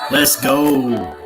Let's go.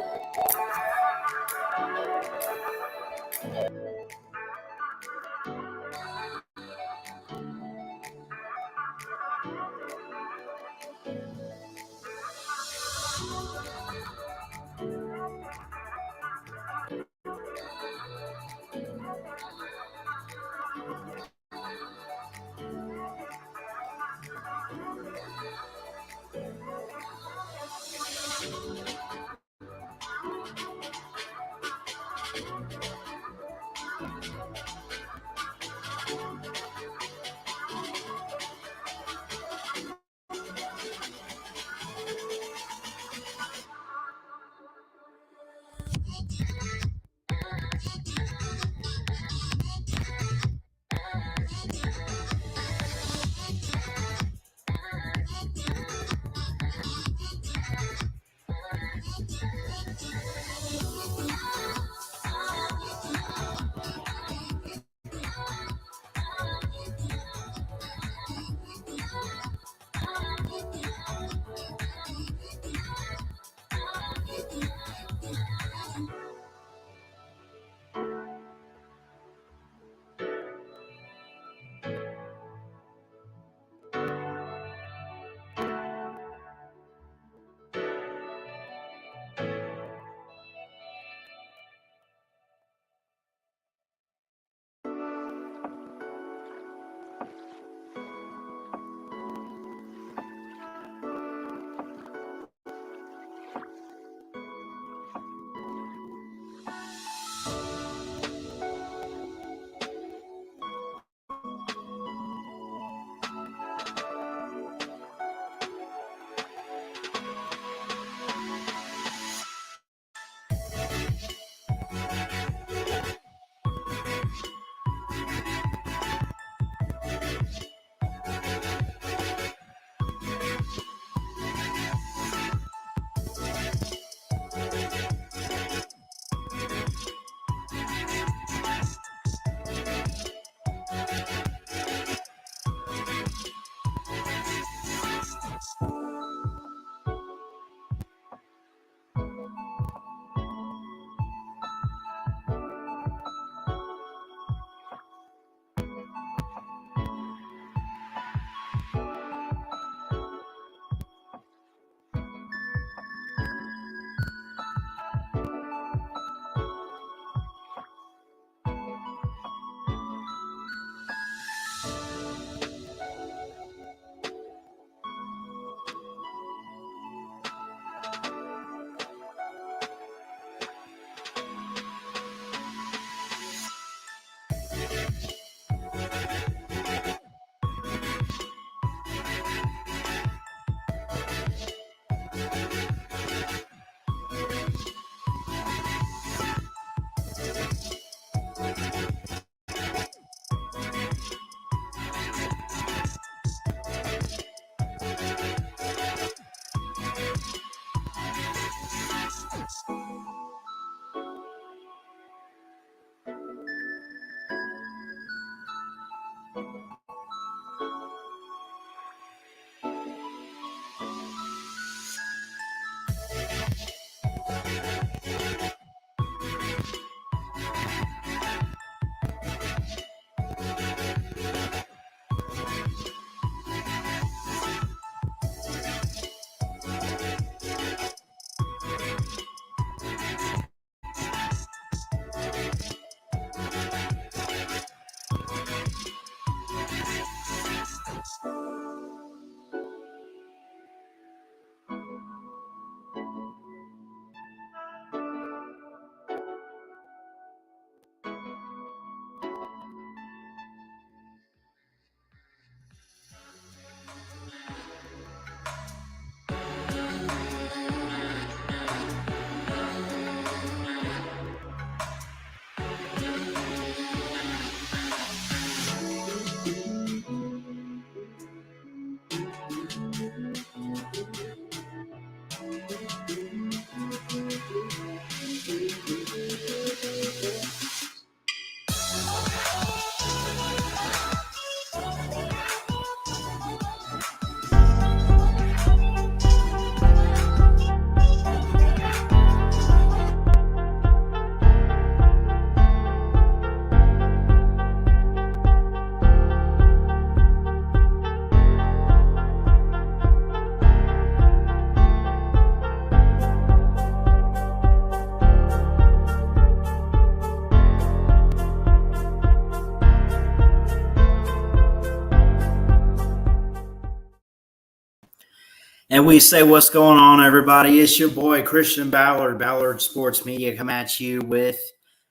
And we say, what's going on, everybody? It's your boy, Christian Ballard, Ballard Sports Media, come at you with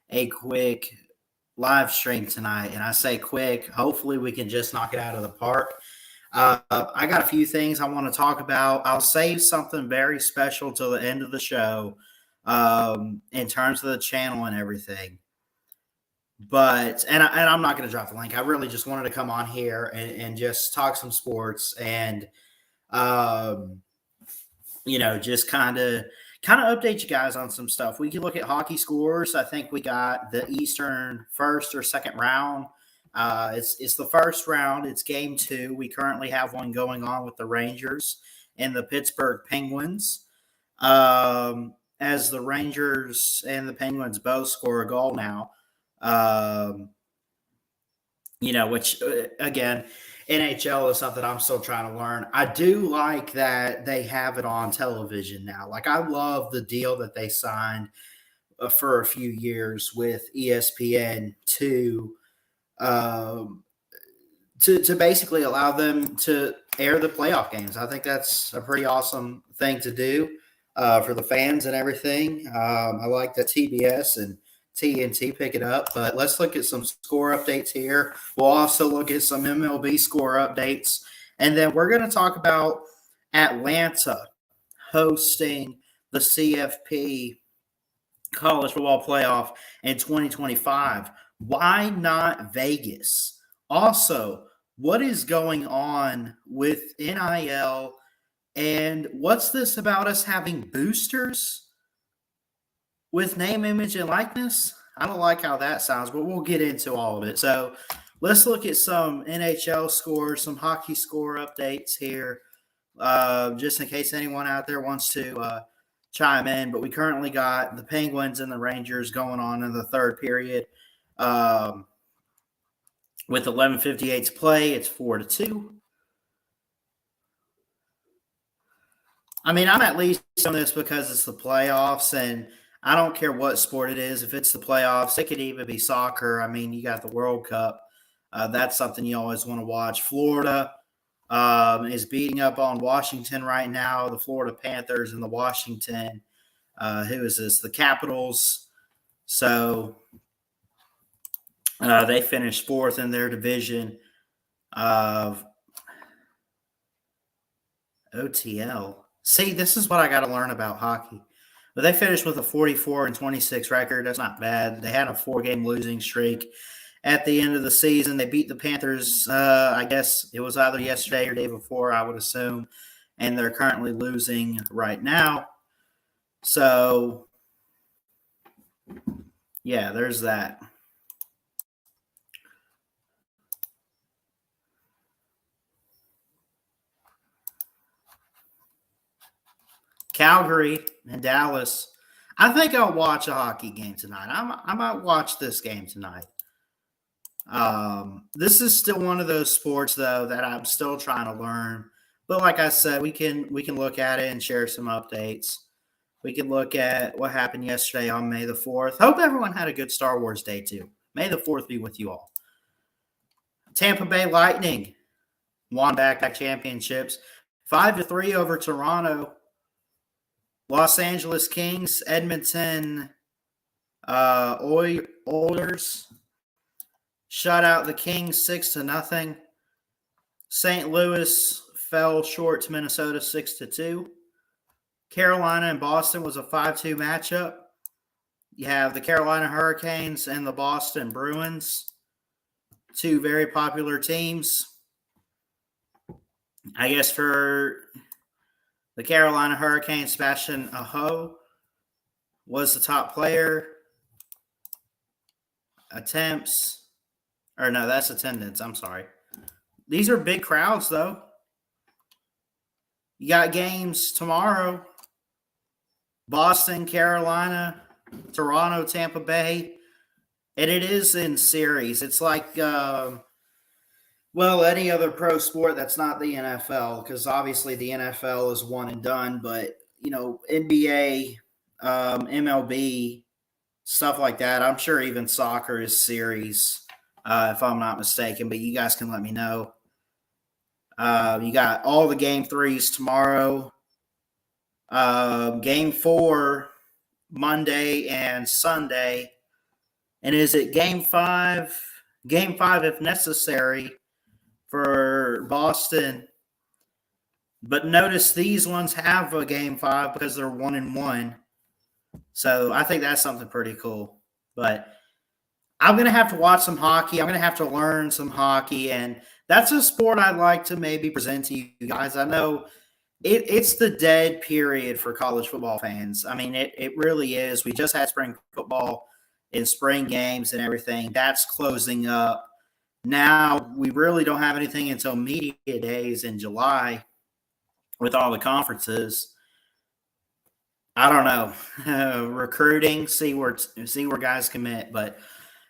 a quick live stream tonight. And I say quick, hopefully we can just knock it out of the park. I got a few things I want to talk about. I'll save something very special till the end of the show in terms of the channel and everything. But, and I'm not going to drop the link. I really just wanted to come on here and just talk some sports and, just kind of update you guys on some stuff. We can look at hockey scores. I think we got the Eastern first or second round. It's the first round. It's game 2. We currently have one going on with the Rangers and the Pittsburgh Penguins. As the Rangers and the Penguins both score a goal now. Which again, NHL is something I'm still trying to learn. I do like that they have it on television now. Like, I love the deal that they signed for a few years with ESPN to basically allow them to air the playoff games. I think that's a pretty awesome thing to do for the fans and everything. I like that TBS and TNT pick it up, but let's look at some score updates here. We'll also look at some MLB score updates, and then we're going to talk about Atlanta hosting the CFP College Football Playoff in 2025. Why not Vegas? Also, what is going on with NIL, and what's this about us having boosters with name, image, and likeness? I don't like how that sounds, but we'll get into all of it. So let's look at some NHL scores, some hockey score updates here, just in case anyone out there wants to chime in. But we currently got the Penguins and the Rangers going on in the third period. With 11:58 to play, it's 4-2. I mean, I'm at least on this because it's the playoffs, and I don't care what sport it is. If it's the playoffs, it could even be soccer. I mean, you got the World Cup. That's something you always want to watch. Florida is beating up on Washington right now. The Florida Panthers and the Washington. Who is this? The Capitals. So they finished 4th in their division of OTL. See, this is what I got to learn about hockey. But they finished with a 44-26 record. That's not bad. They had a 4-game losing streak at the end of the season. They beat the Panthers, I guess it was either yesterday or day before, I would assume. And they're currently losing right now. So, yeah, there's that. Calgary and Dallas. I think I'll watch a hockey game tonight. I might watch this game tonight. This is still one of those sports, though, that I'm still trying to learn. But like I said, we can look at it and share some updates. We can look at what happened yesterday on May the 4th. Hope everyone had a good Star Wars day, too. May the 4th be with you all. Tampa Bay Lightning won back-to-back championships. 5-3 over Toronto. Los Angeles Kings, Edmonton Oilers shut out the Kings 6-0. St. Louis fell short to Minnesota 6-2. Carolina and Boston was a 5-2 matchup. You have the Carolina Hurricanes and the Boston Bruins, two very popular teams. I guess for the Carolina Hurricanes, Sebastian Aho was the top player. Attempts. Or no, that's attendance. I'm sorry. These are big crowds, though. You got games tomorrow. Boston, Carolina, Toronto, Tampa Bay. And it is in series. It's like, any other pro sport that's not the NFL, because obviously the NFL is one and done. But, NBA, MLB, stuff like that. I'm sure even soccer is series, if I'm not mistaken. But you guys can let me know. You got all the game 3s tomorrow. Game 4 Monday and Sunday. And is it game 5? Game 5 if necessary for Boston. But notice these ones have a game 5 because they're 1-1. So I think that's something pretty cool. But I'm going to have to watch some hockey. I'm going to have to learn some hockey. And that's a sport I'd like to maybe present to you guys. I know it's the dead period for college football fans. I mean, it really is. We just had spring football and spring games and everything. That's closing up. Now we really don't have anything until media days in July with all the conferences. I don't know. Recruiting, see where guys commit. But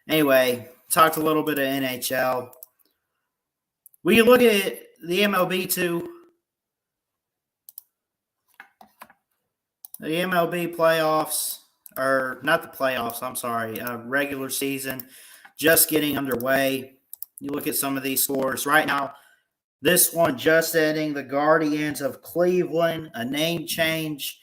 anyway, talked a little bit of NHL. We look at the MLB too. The MLB playoffs, or not the playoffs, I'm sorry, regular season just getting underway. You look at some of these scores right now. This one just ending, the Guardians of Cleveland, a name change,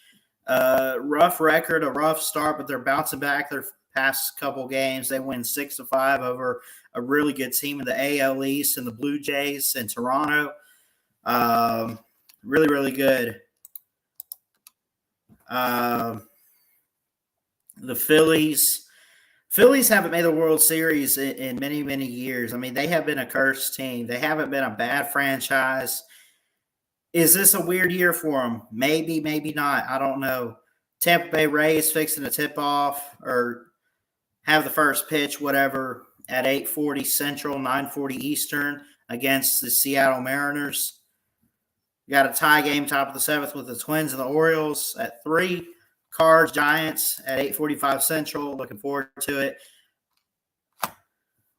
rough record, a rough start, but they're bouncing back their past couple games. They win 6-5 over a really good team in the AL East and the Blue Jays in Toronto. Really, really good. The Phillies haven't made the World Series in many, many years. I mean, they have been a cursed team. They haven't been a bad franchise. Is this a weird year for them? Maybe, maybe not. I don't know. Tampa Bay Rays fixing to tip off or have the first pitch, whatever, at 8:40 Central, 9:40 Eastern against the Seattle Mariners. You got a tie game top of the 7th with the Twins and the Orioles at 3. Cards, Giants at 8:45 Central. Looking forward to it.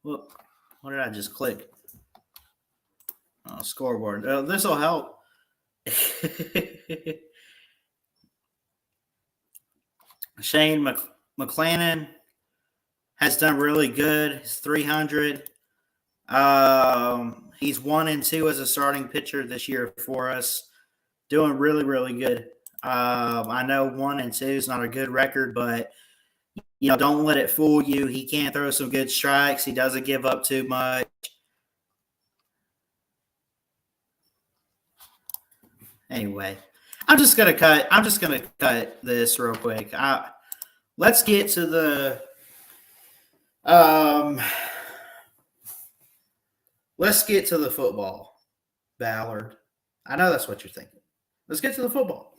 Whoop. What did I just click? Oh, scoreboard. This will help. Shane McClanahan has done really good. He's 300. He's 1-2 as a starting pitcher this year for us. Doing really, really good. I know 1-2 is not a good record, but don't let it fool you. He can throw some good strikes. He doesn't give up too much. Anyway, I'm just gonna cut this real quick. Let's get to the football, Ballard. I know that's what you're thinking. Let's get to the football.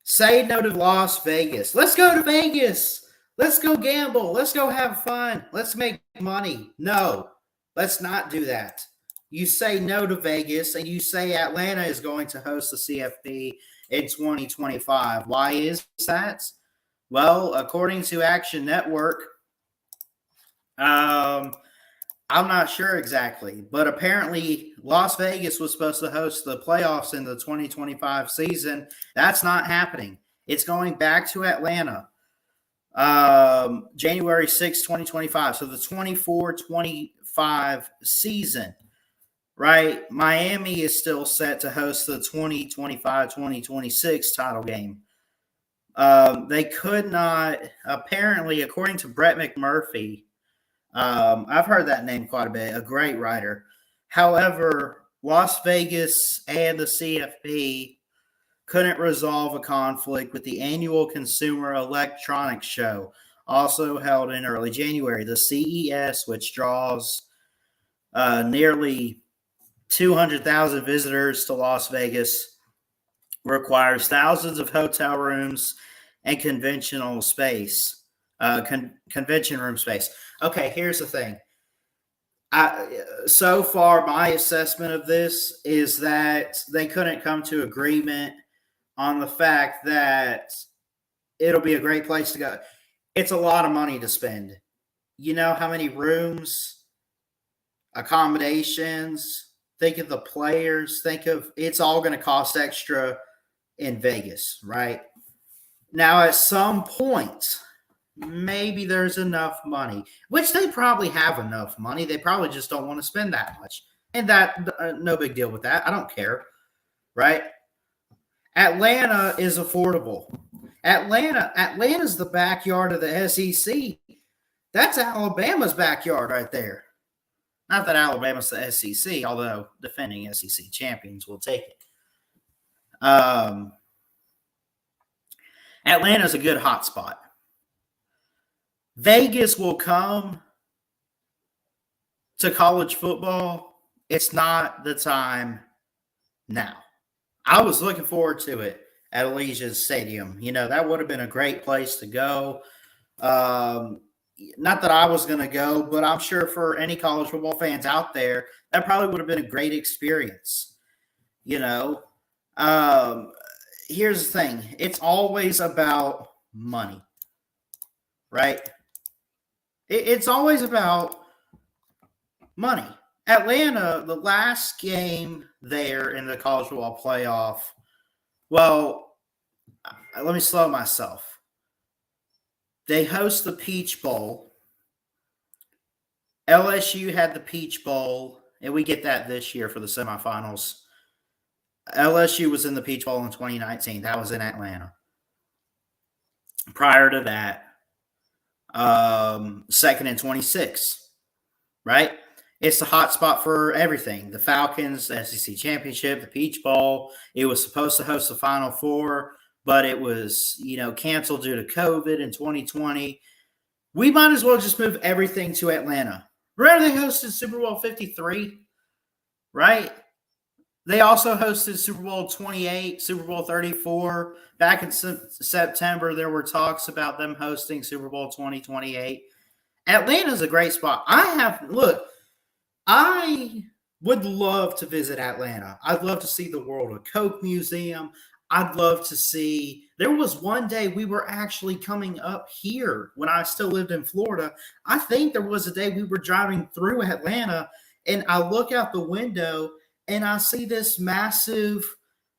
Say no to Las Vegas. Let's go to Vegas. Let's go gamble. Let's go have fun. Let's make money. No, let's not do that. You say no to Vegas, and you say Atlanta is going to host the CFP in 2025. Why is that? Well, according to Action Network, I'm not sure exactly, but apparently Las Vegas was supposed to host the playoffs in the 2025 season. That's not happening. It's going back to Atlanta, January 6, 2025. So the 24-25 season, right? Miami is still set to host the 2025-2026 title game. They could not, apparently, according to Brett McMurphy, I've heard that name quite a bit, a great writer. However, Las Vegas and the CFP couldn't resolve a conflict with the annual Consumer Electronics Show, also held in early January. The CES, which draws nearly 200,000 visitors to Las Vegas, requires thousands of hotel rooms and convention room space. Okay, here's the thing. So far, my assessment of this is that they couldn't come to agreement on the fact that it'll be a great place to go. It's a lot of money to spend. You know how many rooms, accommodations, think of the players, it's all going to cost extra in Vegas, right? Now, at some point, maybe there's enough money, which they probably have enough money. They probably just don't want to spend that much. And that no big deal with that. I don't care, right? Atlanta is affordable. Atlanta's the backyard of the SEC. That's Alabama's backyard right there. Not that Alabama's the SEC, although defending SEC champions will take it. Atlanta's a good hot spot. Vegas will come to college football. It's not the time now. I was looking forward to it at Allegiant Stadium. That would have been a great place to go. Not that I was going to go, but I'm sure for any college football fans out there, that probably would have been a great experience. Here's the thing. It's always about money, right? It's always about money. Atlanta, the last game there in the college football playoff, well, let me slow myself. They host the Peach Bowl. LSU had the Peach Bowl, and we get that this year for the semifinals. LSU was in the Peach Bowl in 2019. That was in Atlanta. Prior to that, second and 26, right? It's the hot spot for everything. The Falcons, the SEC Championship, the Peach Bowl. It was supposed to host the Final Four, but it was, canceled due to COVID in 2020. We might as well just move everything to Atlanta. Remember they hosted Super Bowl 53, right? They also hosted Super Bowl 28, Super Bowl 34. Back in September, there were talks about them hosting Super Bowl 2028. Atlanta's a great spot. I would love to visit Atlanta. I'd love to see the World of Coke Museum. I'd love to see. There was one day we were actually coming up here when I still lived in Florida. I think there was a day we were driving through Atlanta, and I look out the window and I see this massive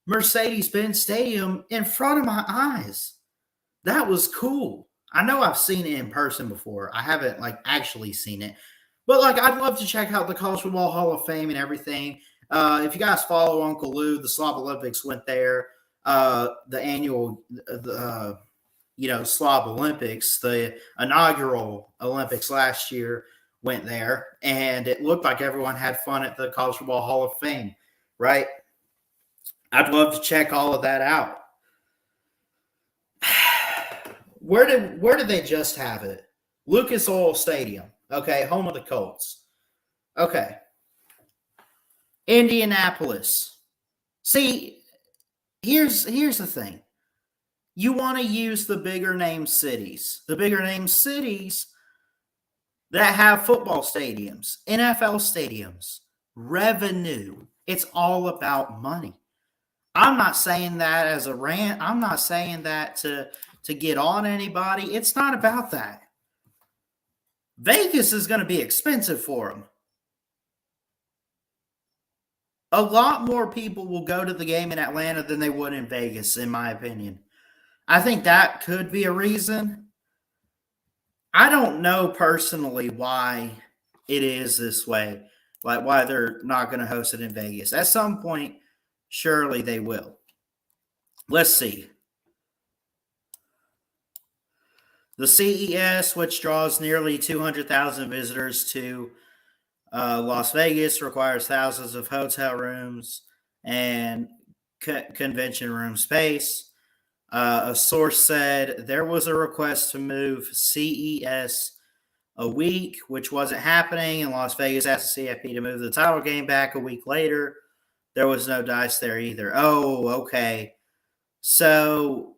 Mercedes-Benz Stadium in front of my eyes. That was cool. I know I've seen it in person before. I haven't actually seen it. But I'd love to check out the College Football Hall of Fame and everything. If you guys follow Uncle Lou, the Slob Olympics went there. The annual, Slob Olympics, the inaugural Olympics last year went there, and it looked like everyone had fun at the College Football Hall of Fame, right? I'd love to check all of that out. Where did they just have it? Lucas Oil Stadium. Okay, home of the Colts. Okay. Indianapolis. See, here's the thing. You want to use the bigger name cities. The bigger name cities that have football stadiums, NFL stadiums, revenue. It's all about money. I'm not saying that as a rant. I'm not saying that to get on anybody. It's not about that. Vegas is going to be expensive for them. A lot more people will go to the game in Atlanta than they would in Vegas, in my opinion. I think that could be a reason. I don't know personally why it is this way, why they're not going to host it in Vegas. At some point, surely they will. Let's see. The CES, which draws nearly 200,000 visitors to Las Vegas, requires thousands of hotel rooms and convention room space. A source said there was a request to move CES a week, which wasn't happening, and Las Vegas asked the CFP to move the title game back a week later. There was no dice there either. Oh, okay. So,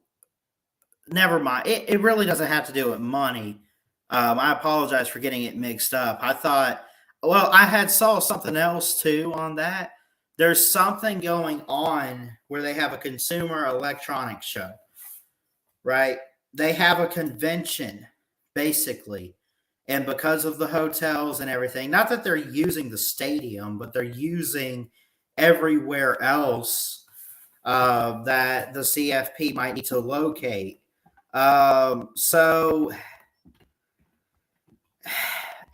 never mind. It really doesn't have to do with money. I apologize for getting it mixed up. I thought, I had saw something else too on that. There's something going on where they have a consumer electronics show, right? They have a convention, basically. And because of the hotels and everything, not that they're using the stadium, but they're using everywhere else that the CFP might need to locate. So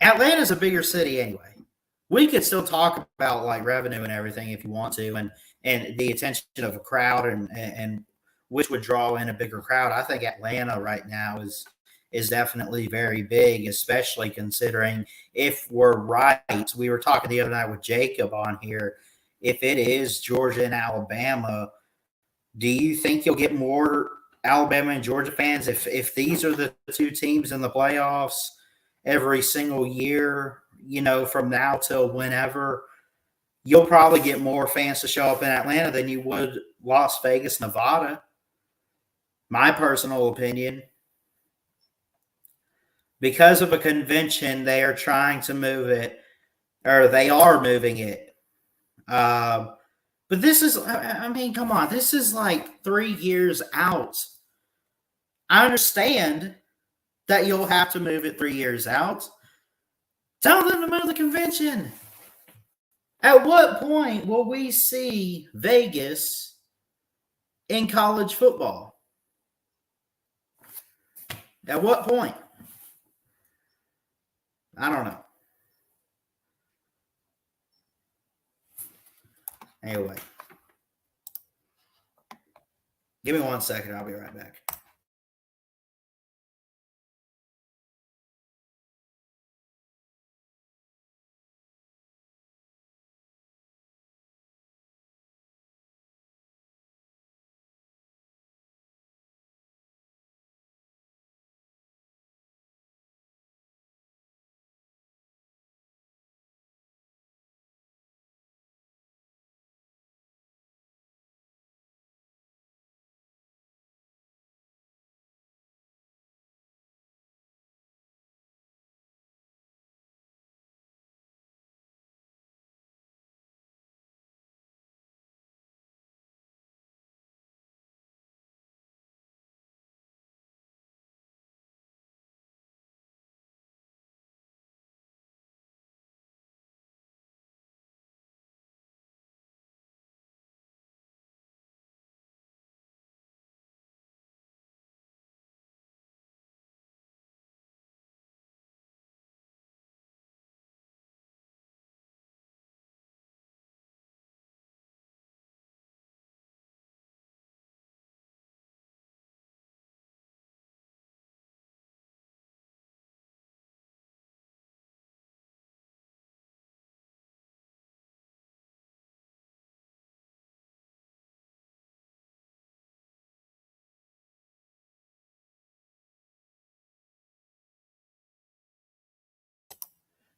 Atlanta's a bigger city anyway. we could still talk about like revenue and everything if you want to, and the attention of a crowd and which would draw in a bigger crowd. I think Atlanta right now is definitely very big, especially considering if we're right. We were talking the other night with Jacob on here. If it is Georgia and Alabama, do you think you'll get more Alabama and Georgia fans if these are the two teams in the playoffs every single year, from now till whenever? You'll probably get more fans to show up in Atlanta than you would Las Vegas, Nevada. My personal opinion. Because of a convention, they are trying to move it, or they are moving it. But this is, I mean, come on. This is like 3 years out. I understand that you'll have to move it 3 years out. Tell them to move the convention. At what point will we see Vegas in college football? At what point? I don't know. Anyway, give me 1 second. I'll be right back.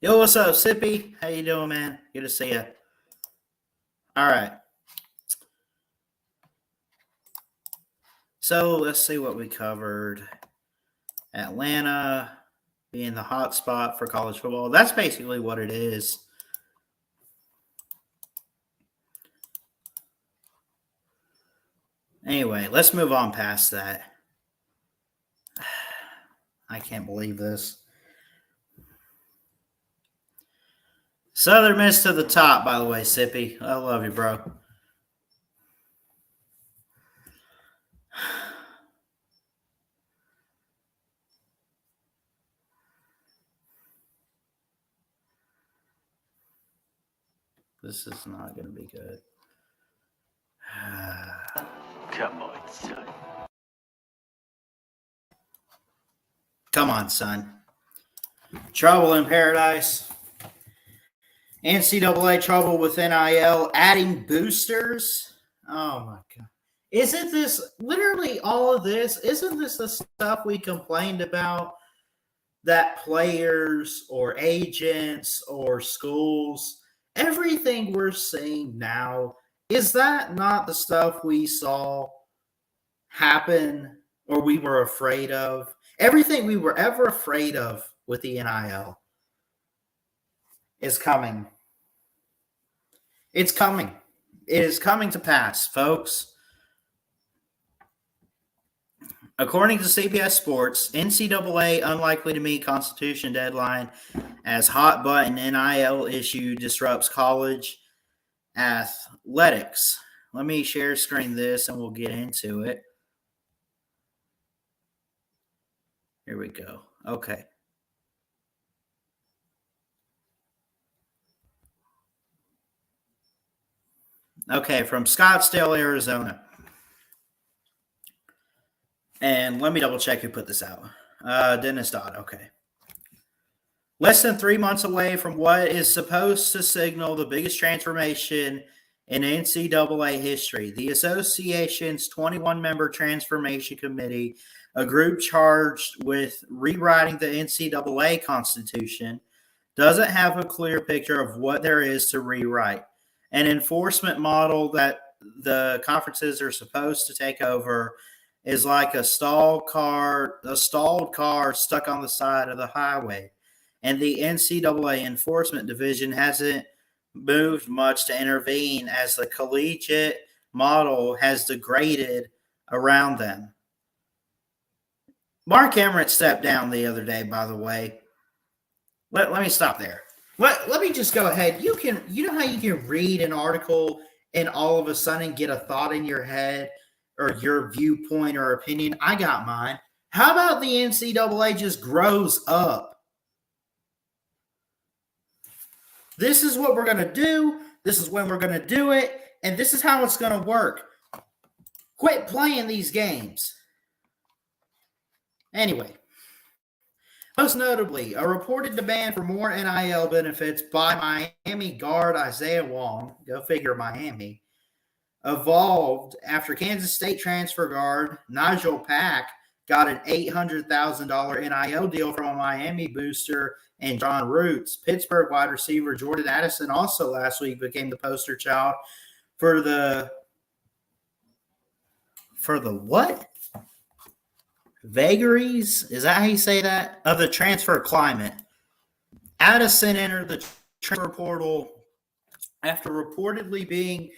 Yo, what's up, Sippy? How you doing, man? Good to see you. All right. So let's see what we covered. Atlanta being the hot spot for college football. That's basically what it is. Anyway, let's move on past that. I can't believe this. Southern Miss to the top, by the way, Sippy. I love you, bro. This is not going to be good. Come on, son. Come on, son. Trouble in paradise. NCAA trouble with NIL, adding boosters. Oh my God. Isn't this literally all of this? Isn't this the stuff we complained about that players or agents or schools, everything we're seeing now, is that not the stuff we saw happen or we were afraid of? Everything we were ever afraid of with the NIL is coming. It's coming. It is coming to pass, folks. According to CBS Sports, NCAA unlikely to meet Constitution deadline as hot button NIL issue disrupts college athletics. Let me share screen this and we'll get into it. Here we go. Okay. Okay, from Scottsdale, Arizona. And let me double check who put this out. Dennis Dodd. Okay. Less than 3 months away from what is supposed to signal the biggest transformation in NCAA history, the association's 21-member transformation committee, a group charged with rewriting the NCAA Constitution, doesn't have a clear picture of what there is to rewrite. An enforcement model that the conferences are supposed to take over is like a stalled car stuck on the side of the highway. And the NCAA Enforcement Division hasn't moved much to intervene as the collegiate model has degraded around them. Mark Emmert stepped down the other day, by the way. Let me stop there. Let me just go ahead. You know how you can read an article and all of a sudden get a thought in your head or your viewpoint or opinion? I got mine. How about the NCAA just grows up? This is what we're going to do. This is when we're going to do it. And this is how it's going to work. Quit playing these games. Anyway, most notably, a reported demand for more NIL benefits by Miami guard Isaiah Wong, go figure Miami, evolved after Kansas State transfer guard Nigel Pack got an $800,000 NIL deal from a Miami booster and John Roots. Pittsburgh wide receiver Jordan Addison also last week became the poster child for the what? Vagaries? Is that how you say that? Of the transfer climate. Addison entered the transfer portal after reportedly being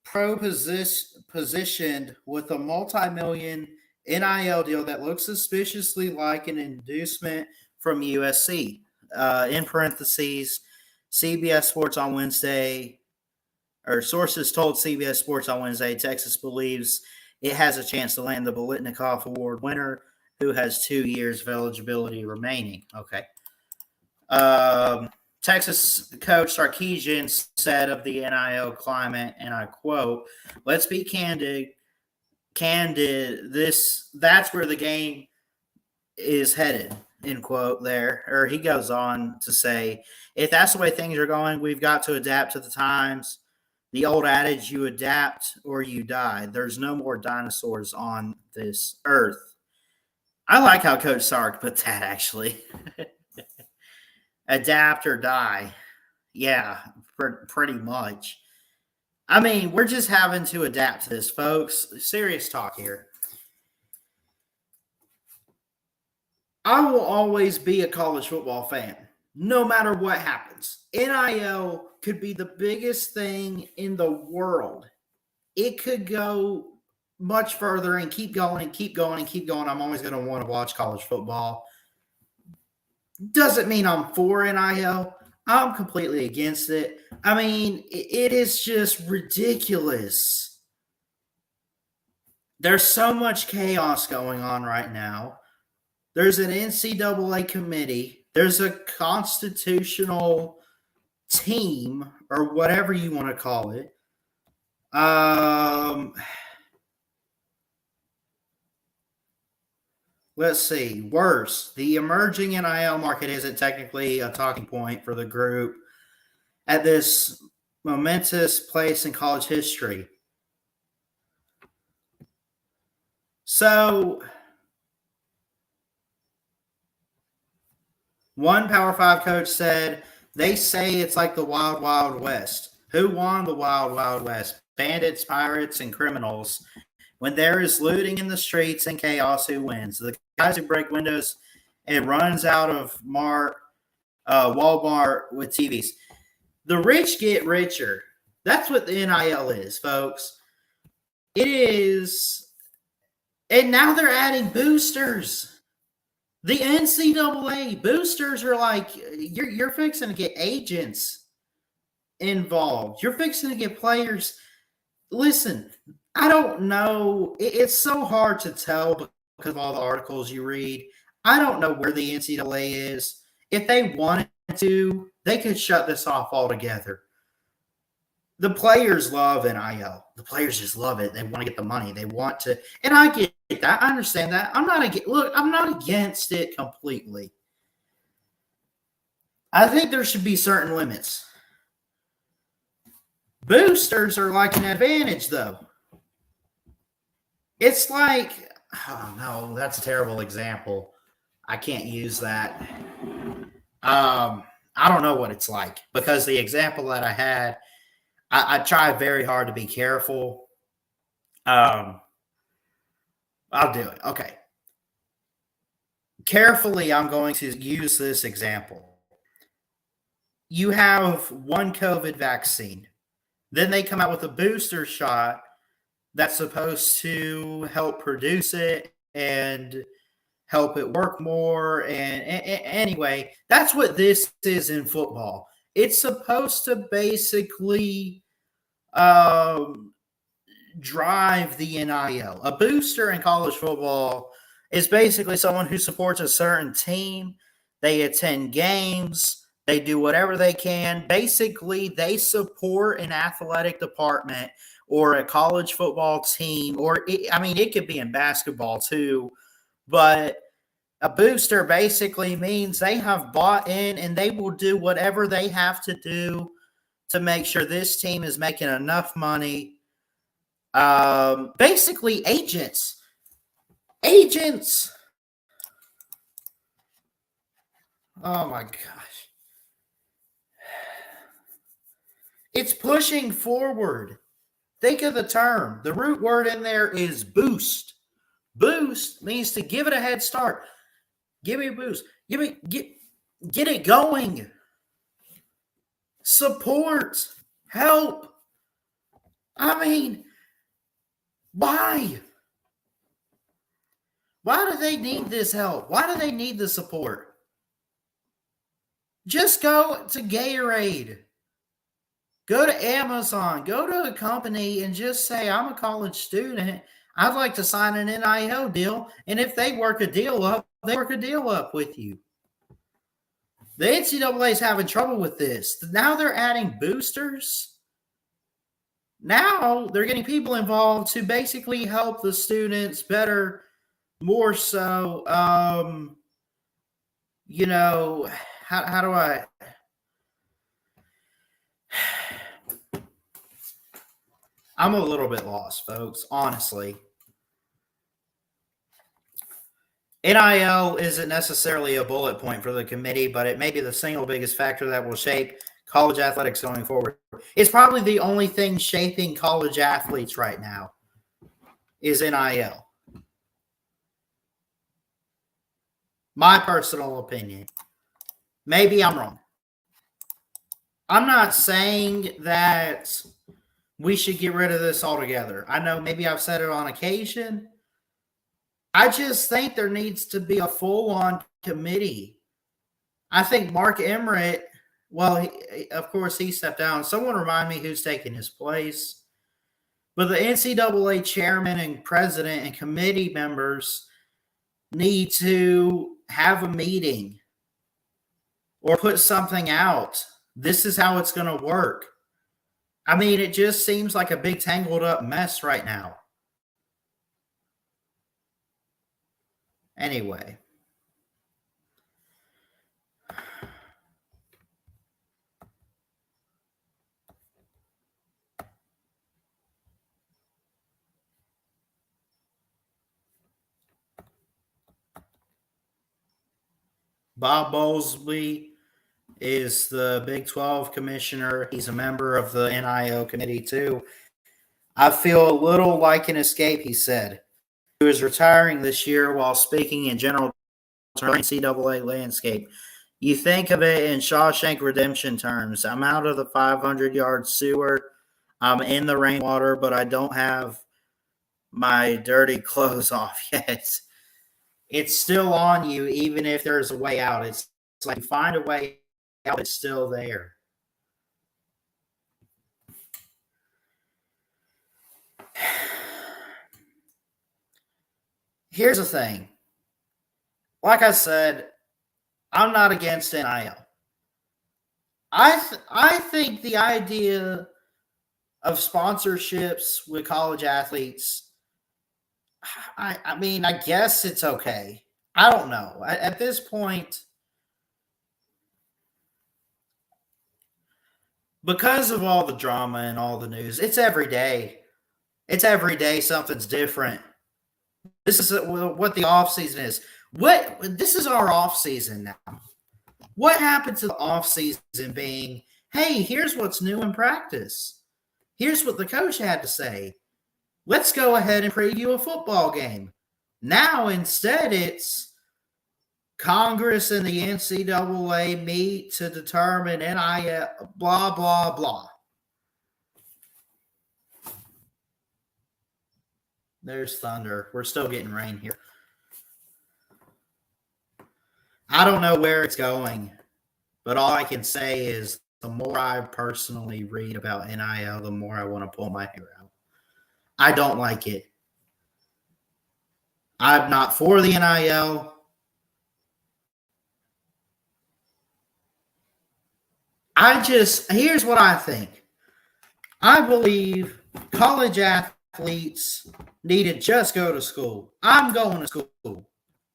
positioned with a multi-million NIL deal that looks suspiciously like an inducement from USC. In parentheses, CBS Sports on Wednesday, or sources told CBS Sports on Wednesday, Texas believes it has a chance to land the Biletnikoff Award winner, who has 2 years of eligibility remaining. Okay. Texas coach Sarkisian said of the NIL climate, and I quote, "Let's be candid. That's where the game is headed," end quote there. Or he goes on to say, "If that's the way things are going, we've got to adapt to the times. The old adage, you adapt or you die. There's no more dinosaurs on this earth." I like how Coach Sark put that, actually. Adapt or die. Yeah, pretty much. I mean, we're just having to adapt to this, folks. Serious talk here. I will always be a college football fan, no matter what happens. NIL could be the biggest thing in the world. It could go much further and keep going and keep going and keep going. I'm always going to want to watch college football. Doesn't mean I'm for NIL. I'm completely against it. I mean, it is just ridiculous. There's so much chaos going on right now. There's an NCAA committee. There's a constitutional team, or whatever you want to call it. Let's see. Worse, the emerging NIL market isn't technically a talking point for the group at this momentous place in college history. So, one Power 5 coach said, "They say it's like the Wild Wild West. Who won the Wild Wild West? Bandits, pirates, and criminals. When there is looting in the streets and chaos, who wins? The guys who break windows and runs out of Walmart with TVs. The rich get richer." That's what the NIL is, folks. It is. And now they're adding boosters. The NCAA boosters are like, you're fixing to get agents involved. You're fixing to get players. Listen, I don't know. It's so hard to tell because of all the articles you read. I don't know where the NCAA is. If they wanted to, they could shut this off altogether. the players love NIL. The players just love it. They want to get the money. They want to, and I get that. I understand that. I'm not against it completely. I think there should be certain limits. Boosters are like an advantage, though. It's like, oh no, that's a terrible example. I can't use that. I don't know what it's like because the example that I had, I try very hard to be careful. I'll do it. Okay. Carefully, I'm going to use this example. You have one COVID vaccine. Then they come out with a booster shot that's supposed to help produce it and help it work more. And anyway, that's what this is in football. It's supposed to basically drive the NIL. A booster in college football is basically someone who supports a certain team. They attend games. They do whatever they can. Basically, they support an athletic department or a college football team, or it could be in basketball too. But a booster basically means they have bought in and they will do whatever they have to do to make sure this team is making enough money. Basically, agents. Oh my gosh. It's pushing forward. Think of the term. The root word in there is boost. Boost means to give it a head start. Give me a boost. Get it going. Support. Help. Why? Why do they need this help? Why do they need the support? Just go to Gatorade. Go to Amazon. Go to a company and just say, I'm a college student. I'd like to sign an NIL deal. And if they work a deal up, they work a deal up with you. The NCAA is having trouble with this. Now they're adding boosters. Now they're getting people involved to basically help the students better, more so. How do I? I'm a little bit lost, folks, honestly. NIL isn't necessarily a bullet point for the committee, but it may be the single biggest factor that will shape college athletics going forward. It's probably the only thing shaping college athletes right now is NIL. My personal opinion. Maybe I'm wrong. I'm not saying that we should get rid of this altogether. I know maybe I've said it on occasion. I just think there needs to be a full-on committee. I think Mark Emmert, of course, he stepped down. Someone remind me who's taking his place. But the NCAA chairman and president and committee members need to have a meeting or put something out. This is how it's going to work. It just seems like a big tangled up mess right now. Anyway. Bob Bowlesby is the Big 12 commissioner. He's a member of the NIL committee too. I feel a little like an escape, he said. He was retiring this year while speaking in general terms NCAA landscape. You think of it in Shawshank Redemption terms. I'm out of the 500-yard sewer. I'm in the rainwater, but I don't have my dirty clothes off yet. It's still on you, even if there's a way out. It's like you find a way out, it's still there. Here's the thing. Like I said, I'm not against NIL. I think the idea of sponsorships with college athletes, I mean, I guess it's okay. I don't know. At this point, because of all the drama and all the news, it's every day. It's every day something's different. This is what the off season is. This is our off season now. What happened to the off season being, hey, here's what's new in practice. Here's what the coach had to say. Let's go ahead and preview a football game. Now instead it's Congress and the NCAA meet to determine NIL, blah, blah, blah. There's thunder. We're still getting rain here. I don't know where it's going, but all I can say is the more I personally read about NIL, the more I want to pull my hair out. I don't like it. I'm not for the NIL. Here's what I think. I believe college athletes need to just go to school. I'm going to school.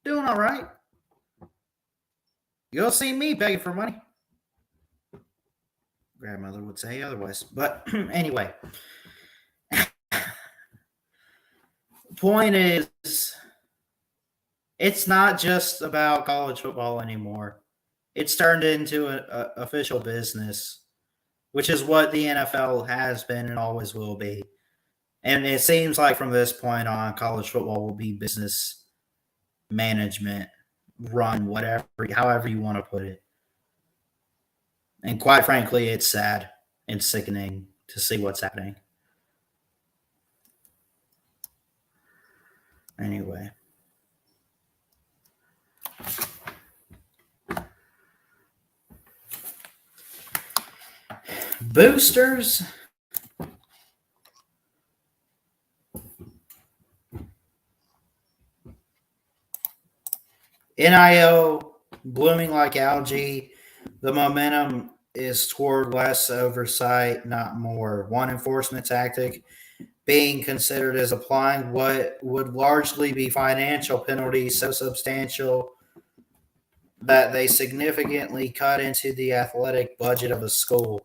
Doing all right. You'll see me begging for money. Grandmother would say otherwise. But anyway. Point is, it's not just about college football anymore. It's turned into an official business, which is what the NFL has been and always will be. And it seems like from this point on, college football will be business management, run, whatever, however you want to put it. And quite frankly, it's sad and sickening to see what's happening. Anyway. Boosters. NIL blooming like algae. The momentum is toward less oversight, not more. One enforcement tactic being considered as applying what would largely be financial penalties so substantial that they significantly cut into the athletic budget of a school.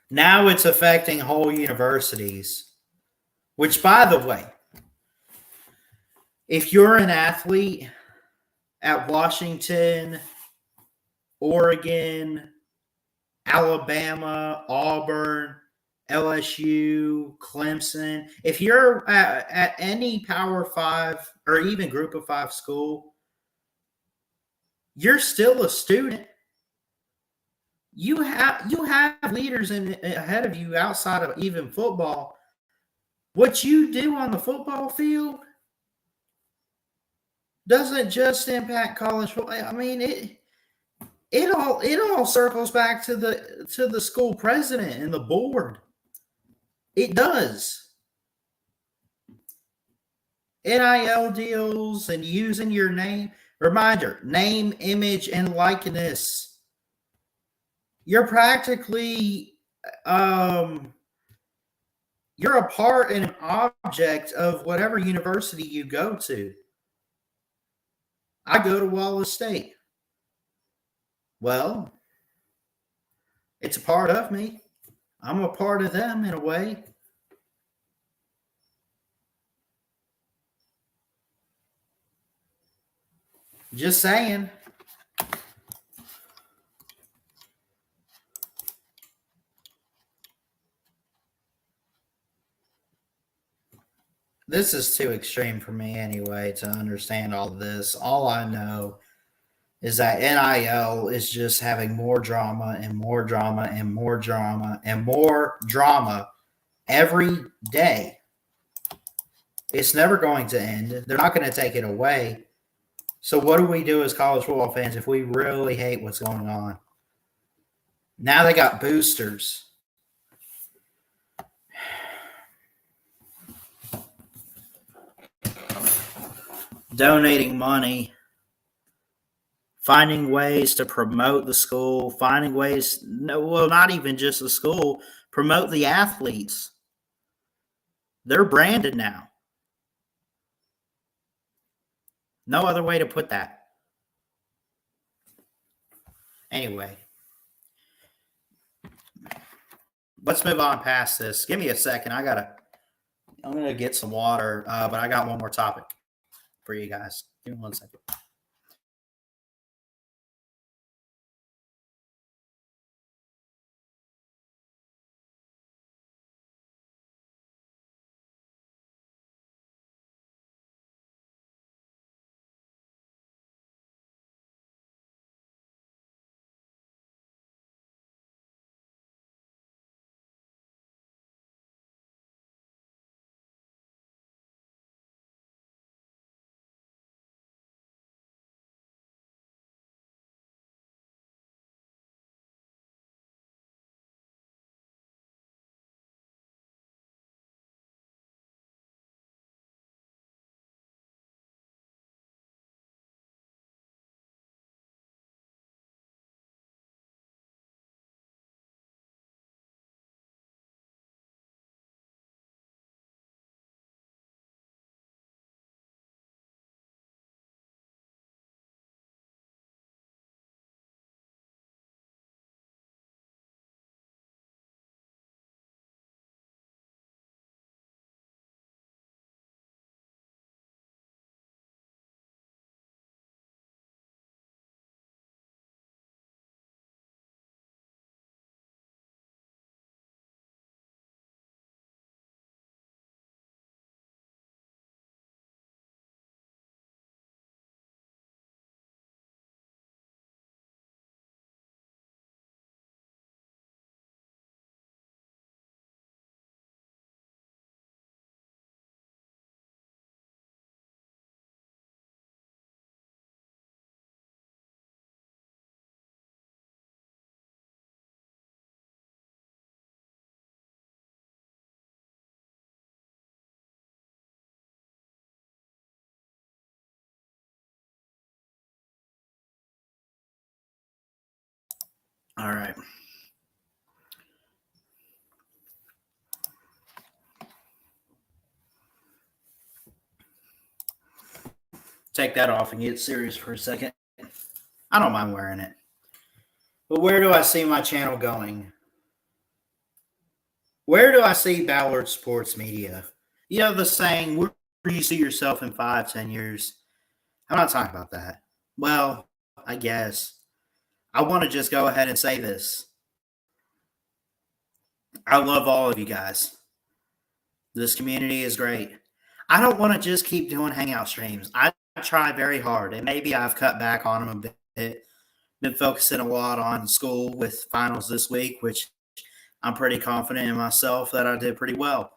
Now it's affecting whole universities, which, by the way, if you're an athlete at Washington, Oregon, Alabama, Auburn, LSU, Clemson, if you're at any Power 5 or even Group of 5 school, you're still a student. You have leaders ahead of you outside of even football. What you do on the football field doesn't just impact college football. I mean, it all circles back to the school president and the board. It does. NIL deals and using your name. Reminder, name, image, and likeness. You're practically you're a part and an object of whatever university you go to. I go to Wallace State. Well, it's a part of me. I'm a part of them in a way. Just saying. This is too extreme for me anyway to understand all of this. All I know is that NIL is just having more drama and more drama and more drama and more drama every day. It's never going to end. They're not going to take it away. So what do we do as college football fans if we really hate what's going on? Now they got boosters. Donating money finding ways to promote the school, finding ways, not even just the school, promote the athletes. They're branded now. No other way to put that. Anyway, let's move on past this. Give me a second. I'm going to get some water, but I got one more topic for you guys. Give me 1 second. All right. Take that off and get serious for a second. I don't mind wearing it. But where do I see my channel going? Where do I see Ballard Sports Media? You know the saying, where do you see yourself in 5-10 years? I'm not talking about that. Well, I guess. I want to just go ahead and say this. I love all of you guys. This community is great. I don't want to just keep doing hangout streams. I try very hard, and maybe I've cut back on them a bit. Been focusing a lot on school with finals this week, which I'm pretty confident in myself that I did pretty well.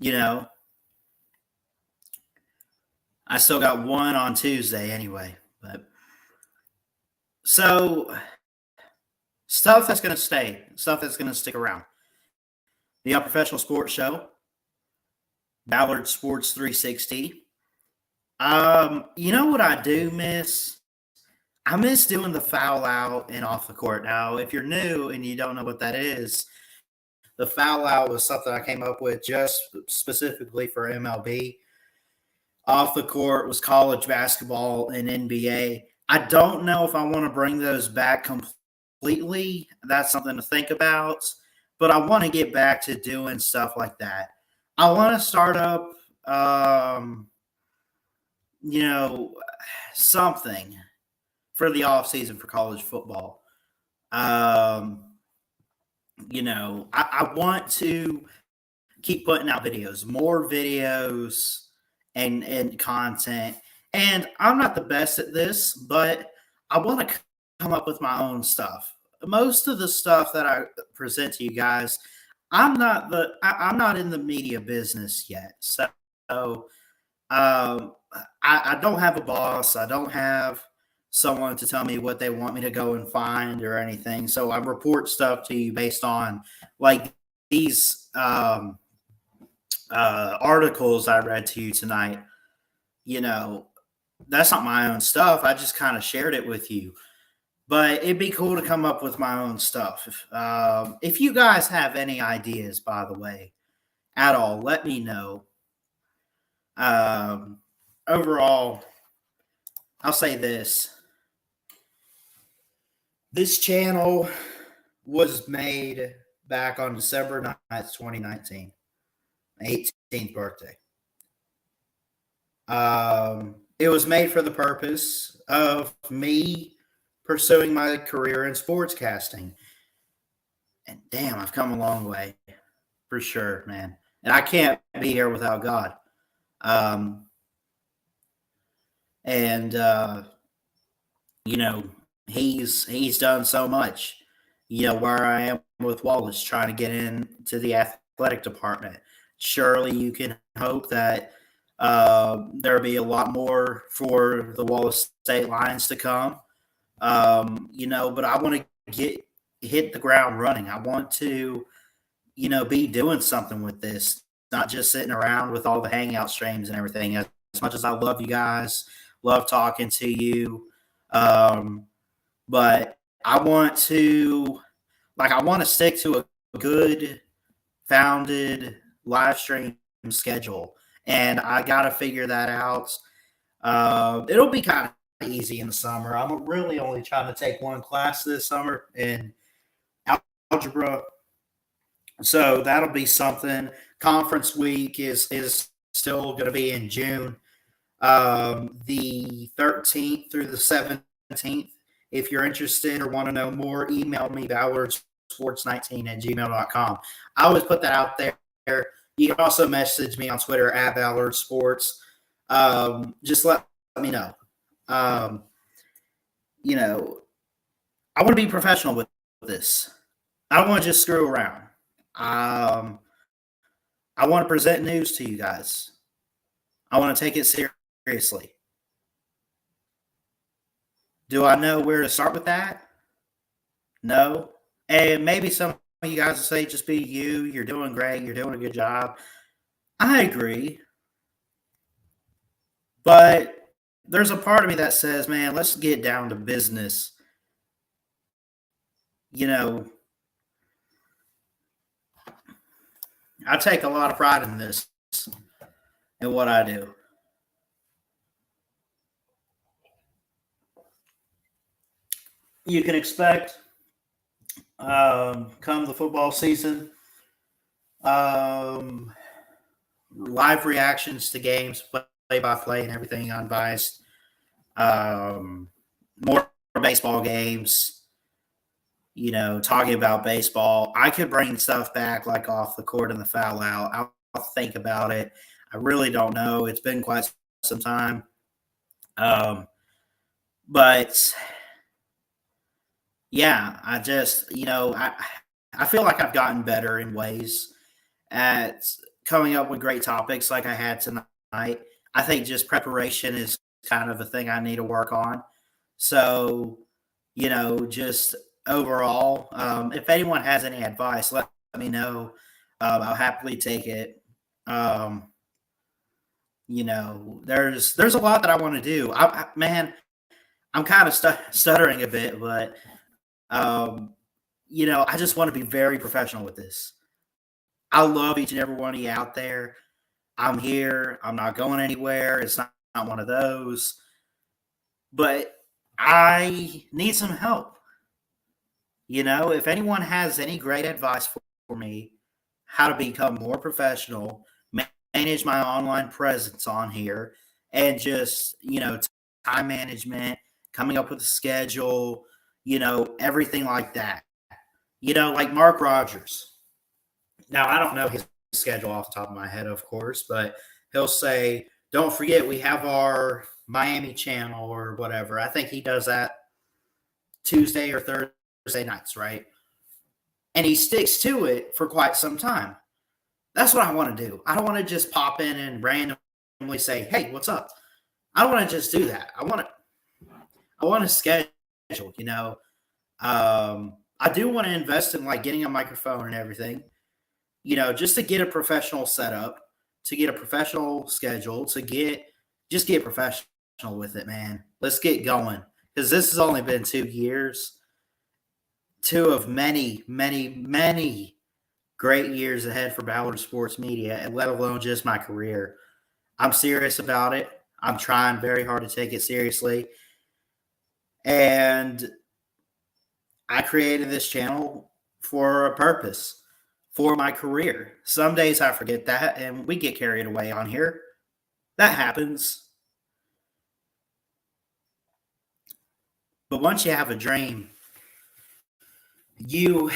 You know, I still got one on Tuesday anyway, but so stuff that's going to stay, stuff that's going to stick around. The Unprofessional Sports Show, Ballard Sports 360. You know what I do miss? I miss doing the foul out and off the court. Now, if you're new and you don't know what that is, the foul out was something I came up with just specifically for MLB. Off the court was college basketball and NBA. I don't know if I want to bring those back completely. That's something to think about. But I want to get back to doing stuff like that. I want to start up, something for the off season for college football. I want to keep putting out videos, more videos and content. And I'm not the best at this, but I want to come up with my own stuff. Most of the stuff that I present to you guys, I'm not in the media business yet. So I don't have a boss. I don't have someone to tell me what they want me to go and find or anything. So I report stuff to you based on like these articles I read to you tonight. that's not my own stuff. I just kind of shared it with you. But it'd be cool to come up with my own stuff. If you guys have any ideas, by the way, at all, let me know. Um, Overall, I'll say this. This channel was made back on December 9th, 2019, 18th birthday. It was made for the purpose of me pursuing my career in sportscasting. And damn, I've come a long way for sure, man. And I can't be here without God. Um, and you know, he's done so much. You know, where I am with Wallace trying to get into the athletic department. Surely you can hope that there'll be a lot more for the Wallace State Lions to come. You know, but I want to hit the ground running. I want to, you know, be doing something with this, not just sitting around with all the hangout streams and everything. As much as I love you guys, love talking to you, but I want to, I want to stick to a good founded live stream schedule, and I got to figure that out. It'll be kind of easy in the summer. I'm really only trying to take one class this summer in algebra, so that'll be something. Conference week is still going to be in June, the 13th through the 17th. If you're interested or want to know more, email me, ballardsports19@gmail.com. I always put that out there. You can also message me on Twitter at ballardsports. Just let me know. You know, I want to be professional with this. I don't want to just screw around. I want to present news to you guys. I want to take it seriously. Do I know where to start with that? No. And maybe some of you guys will say, just be you. You're doing great. You're doing a good job. I agree. But there's a part of me that says, man, let's get down to business. You know, I take a lot of pride in this, in what I do. You can expect, come the football season, live reactions to games, play by play, and everything unbiased. More baseball games, you know, talking about baseball. I could bring stuff back like off the court and the foul out. I'll think about it. I really don't know. It's been quite some time. But yeah, I just, you know, I feel like I've gotten better in ways at coming up with great topics like I had tonight. I think just preparation is kind of a thing I need to work on. So, you know, just overall, if anyone has any advice, let me know. I'll happily take it. You know, there's a lot that I want to do. Man, I'm kind of stuttering a bit, but you know, I just want to be very professional with this. I love each and every one of you out there. I'm here. I'm not going anywhere. It's not one of those. But I need some help. You know, if anyone has any great advice for me, how to become more professional, manage my online presence on here, and just, you know, time management, coming up with a schedule, you know, everything like that. You know, like Mark Rogers. Now, I don't know his schedule off the top of my head, of course, but he'll say, don't forget, we have our Miami channel or whatever. I think he does that Tuesday or Thursday nights, right? And he sticks to it for quite some time. That's what I want to do. I don't want to just pop in and randomly say, hey, what's up? I don't want to just do that. I want to schedule, you know. I do want to invest in like getting a microphone and everything, you know, just to get a professional setup, to get a professional schedule, to get professional. with it, man. Let's get going, because this has only been 2 years, 2 of many, many, many great years ahead for Ballard Sports Media, and let alone just my career. I'm serious about it. I'm trying very hard to take it seriously. And I created this channel for a purpose, for my career. Some days I forget that, and we get carried away on here. That happens. But once you have a dream, you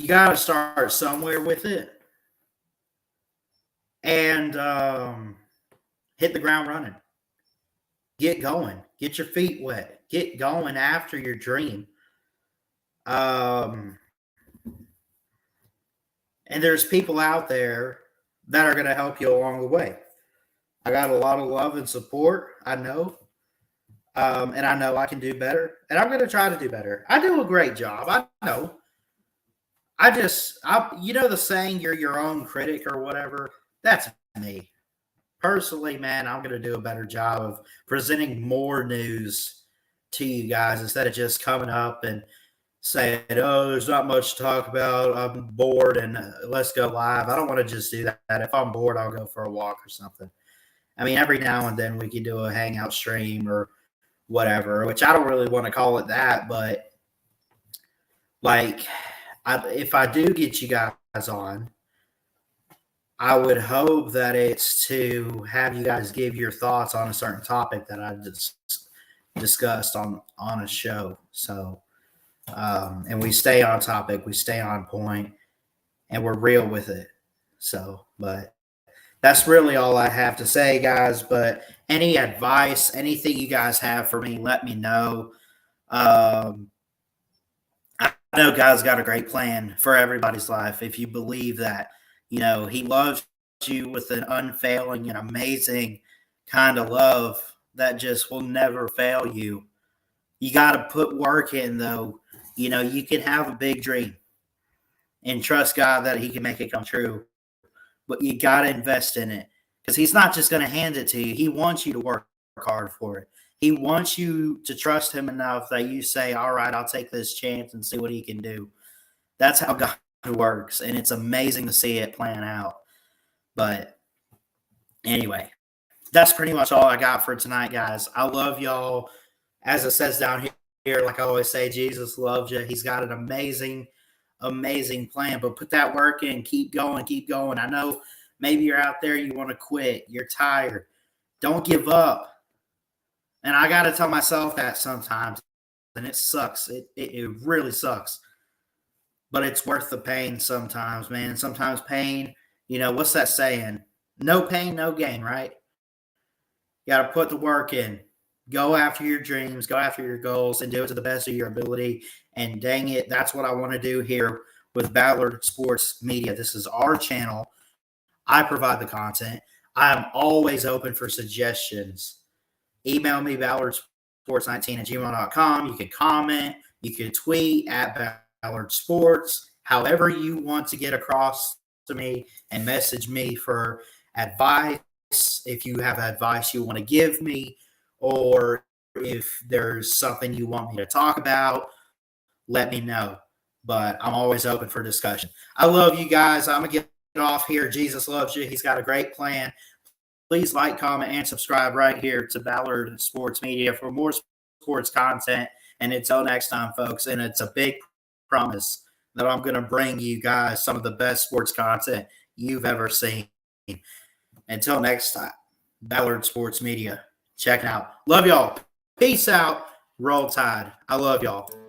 got to start somewhere with it and hit the ground running. Get going. Get your feet wet. Get going after your dream. And there's people out there that are going to help you along the way. I got a lot of love and support, I know. And I know I can do better. And I'm going to try to do better. I do a great job. I know. You know the saying, you're your own critic or whatever? That's me. Personally, man, I'm going to do a better job of presenting more news to you guys instead of just coming up and saying, oh, there's not much to talk about. I'm bored and let's go live. I don't want to just do that. If I'm bored, I'll go for a walk or something. I mean, every now and then we can do a hangout stream or whatever, which I don't really want to call it that, but like, if I do get you guys on, I would hope that it's to have you guys give your thoughts on a certain topic that I just discussed on a show. So, and we stay on topic, we stay on point, and we're real with it. So, but that's really all I have to say, guys. But any advice, anything you guys have for me, let me know. I know God's got a great plan for everybody's life. If you believe that, you know, he loves you with an unfailing and amazing kind of love that just will never fail you. You got to put work in, though. You know, you can have a big dream and trust God that he can make it come true. But you got to invest in it, because he's not just going to hand it to you. He wants you to work hard for it. He wants you to trust him enough that you say, all right, I'll take this chance and see what he can do. That's how God works, and it's amazing to see it plan out. But anyway, that's pretty much all I got for tonight, guys. I love y'all. As it says down here, like I always say, Jesus loves you. He's got an amazing plan, but put that work in. Keep going. I know maybe you're out there, you want to quit, you're tired. Don't give up. And I got to tell myself that sometimes, and it sucks. It really sucks. But it's worth the pain sometimes, man. Sometimes pain, you know, what's that saying? No pain, no gain, right? You got to put the work in. Go after your dreams, go after your goals, and do it to the best of your ability. And dang it, that's what I want to do here with Ballard Sports Media. This is our channel. I provide the content. I am always open for suggestions. Email me, ballardsports19@gmail.com. You can comment. You can tweet at Ballard Sports. However you want to get across to me, and message me for advice. If you have advice you want to give me, or if there's something you want me to talk about, let me know. But I'm always open for discussion. I love you guys. I'm going to get off here. Jesus loves you. He's got a great plan. Please like, comment, and subscribe right here to Ballard Sports Media for more sports content. And until next time, folks, and it's a big promise that I'm going to bring you guys some of the best sports content you've ever seen. Until next time, Ballard Sports Media. Check it out. Love y'all. Peace out. Roll Tide. I love y'all.